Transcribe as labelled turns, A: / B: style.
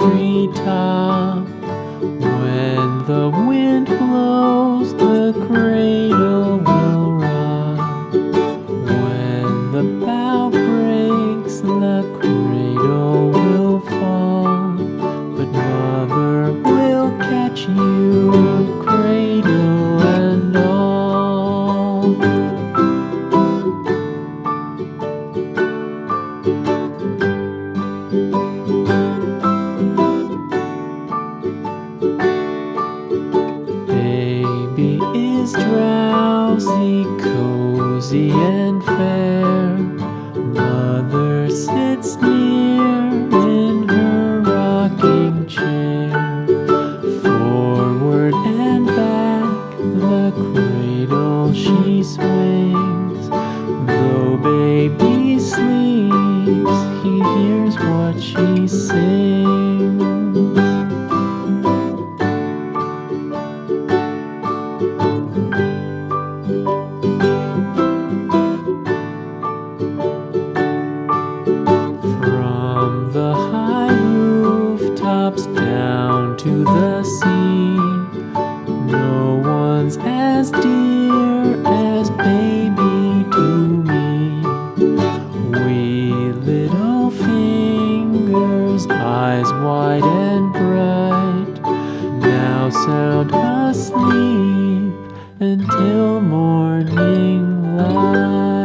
A: treetop. When the wind blows, the cradle will rock. When the bough breaks, the cradle will fall. But mother will catch you, cradle and all. Baby is drowsy, cozy and fair. Mother sits near in her rocking chair. Forward and back, the cradle she swings. Though baby sleeps, he hears what she sings. From the high rooftops down to the sea, no one's as dear as baby to me. Wee little fingers, eyes wide and bright, now sound asleep until morning light.